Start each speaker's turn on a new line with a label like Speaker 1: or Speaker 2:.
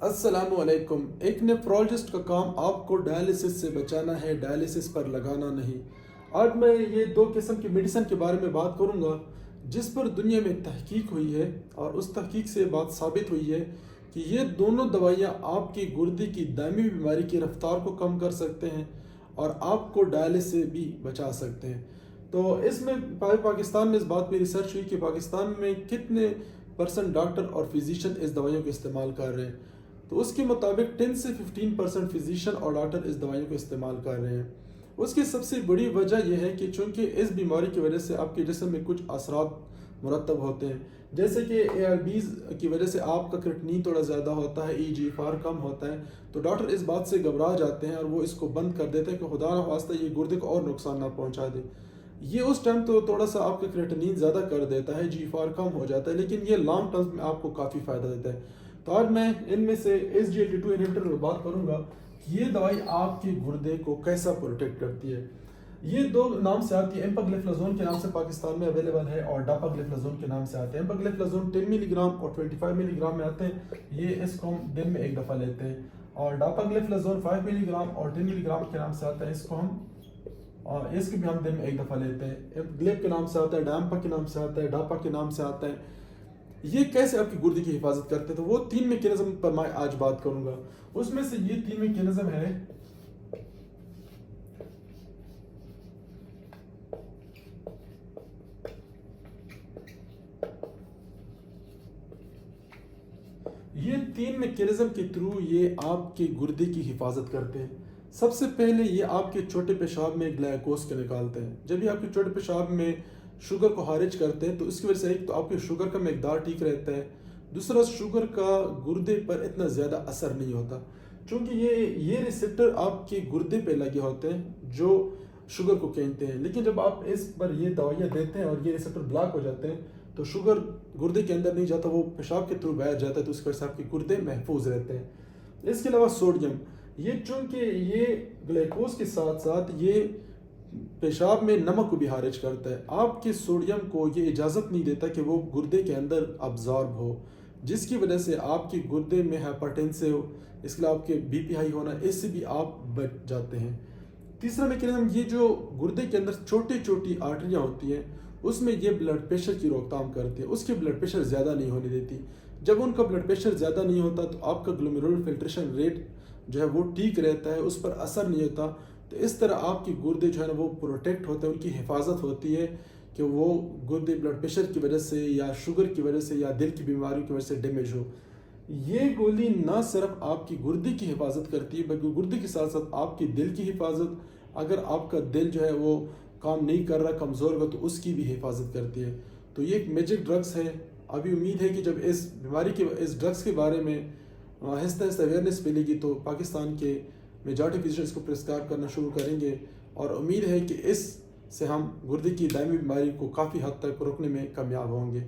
Speaker 1: अस्सलाम वालेकुम। एक नेफ्रोलॉजिस्ट का काम आपको डायलिसिस से बचाना है, डायलिसिस पर लगाना नहीं। आज मैं ये दो किस्म की मेडिसिन के बारे में बात करूँगा जिस पर दुनिया में तहकीक हुई है और उस तहकीक से बात साबित हुई है कि ये दोनों दवाइयाँ आपकी गुर्दे की दायमी बीमारी की रफ्तार को कम कर सकते हैं और आपको डायलिसिस से भी बचा सकते हैं। तो इसमें पाकिस्तान में इस बात पे रिसर्च हुई कि पाकिस्तान में कितने परसेंट डॉक्टर और फिजिशियन इस दवाइयों का इस्तेमाल कर रहे हैं। तो उसके मुताबिक 10 से 15% फिजिशियन और डॉक्टर इस दवाइयों को इस्तेमाल कर रहे हैं। उसकी सबसे बड़ी वजह यह है कि चूंकि इस बीमारी की वजह से आपके जिस्म में कुछ असरात मुरतब होते हैं, जैसे कि ARBs की वजह से आपका क्रिएटिनिन थोड़ा ज़्यादा होता है, EGFR कम होता है। तो डॉक्टर इस बात से घबरा जाते हैं और वो इसको बंद कर देते हैं कि खुदा न खास्ता ये गुर्दे को और नुकसान ना पहुंचा दे। ये उस टाइम तो थोड़ा सा आपका क्रिएटिनिन ज़्यादा कर देता है, GFR कम हो जाता है, लेकिन ये लॉन्ग टर्म में आपको काफ़ी फ़ायदा देता है। तो आज मैं इनमें से SGLT2 इनहिबिटर में बात करूंगा कि ये दवाई आपके गुर्दे को कैसा प्रोटेक्ट करती है। ये दो नाम से आती है, एम्पाग्लिफ्लाजोन के नाम से पाकिस्तान में अवेलेबल है और डापाग्लिफ्लाजोन के नाम से आते हैं। एम्पाग्लिफ्लाजोन 10 मिलीग्राम और 25 मिलीग्राम में आते हैं, ये इसको हम दिन में एक दफ़ा लेते हैं। और डापाग्लिफ्लाजोन 5 मिलीग्राम और 10 मिलीग्राम के नाम से आता है, इसको हम और इसको भी हम दिन में एक दफ़ा लेते हैं। ग्लिब के नाम से आता है, डैम्पा के नाम से आता है, डापा के नाम से आता है। ये कैसे आपकी गुर्दे की हिफाजत करते हैं, तो वो 3 मैकेनिज्म पर मैं आज बात करूंगा। उसमें से ये 3 मैकेनिज्म है। ये 3 मैकेनिज्म के थ्रू ये आपके गुर्दे की हिफाजत करते हैं। सबसे पहले ये आपके छोटे पेशाब में ग्लाइकोज के निकालते हैं। जब ये आपके छोटे पेशाब में शुगर को खारिज करते हैं तो इसकी वजह से एक तो आपके शुगर का मकदार ठीक रहता है, दूसरा शुगर का गुर्दे पर इतना ज़्यादा असर नहीं होता, क्योंकि ये रिसेप्टर आपके गुर्दे पे लगे होते हैं जो शुगर को खींचते हैं। लेकिन जब आप इस पर ये दवाइयाँ देते हैं और ये रिसेप्टर ब्लॉक हो जाते हैं तो शुगर गुर्दे के अंदर नहीं जाता, वो पेशाब के थ्रू बाहर जाता है, तो उसकी वजह से आपके गुर्दे महफूज रहते हैं। इसके अलावा सोडियम, ये चूँकि ये ग्लूकोज के साथ साथ ये पेशाब में नमक को भी खारिज करता है, आपके सोडियम को ये इजाज़त नहीं देता कि वो गुर्दे के अंदर अब्जॉर्ब हो, जिसकी वजह से आपके गुर्दे में हाइपरटेंसिव हो, इसके अलावा आपके BP हाई होना, इससे भी आप बच जाते हैं। तीसरा मैकेनिज्म, ये जो गुर्दे के अंदर छोटी छोटी आर्टरियाँ होती हैं उसमें ये ब्लड प्रेशर की रोकथाम करती है, उसके ब्लड प्रेशर ज़्यादा नहीं होने देती। जब उनका ब्लड प्रेशर ज़्यादा नहीं होता तो आपका ग्लोमेरुलर फिल्ट्रेशन रेट जो है वो ठीक रहता है, उस पर असर नहीं होता। तो इस तरह आपकी गुर्दे जो है ना वो प्रोटेक्ट होते हैं, उनकी हिफाजत होती है कि वो गुर्दे ब्लड प्रेशर की वजह से या शुगर की वजह से या दिल की बीमारियों की वजह से डैमेज हो। ये गोली ना सिर्फ आपकी गुर्दे की हिफाजत करती है बल्कि गुर्दे के साथ साथ आपकी दिल की हिफाजत, अगर आपका दिल जो है वो काम नहीं कर रहा, कमज़ोर हो, तो उसकी भी हिफाजत करती है। तो ये एक मैजिक ड्रग्स है। अभी उम्मीद है कि जब इस बीमारी के इस ड्रग्स के बारे में आहिस्ता आहिस्ता अवेयरनेस मिलेगी तो पाकिस्तान के मेजॉरिटी फिजिशियन इसको प्रिस्क्राइब करना शुरू करेंगे और उम्मीद है कि इससे हम गुर्दे की दायमी बीमारी को काफ़ी हद तक रोकने में कामयाब होंगे।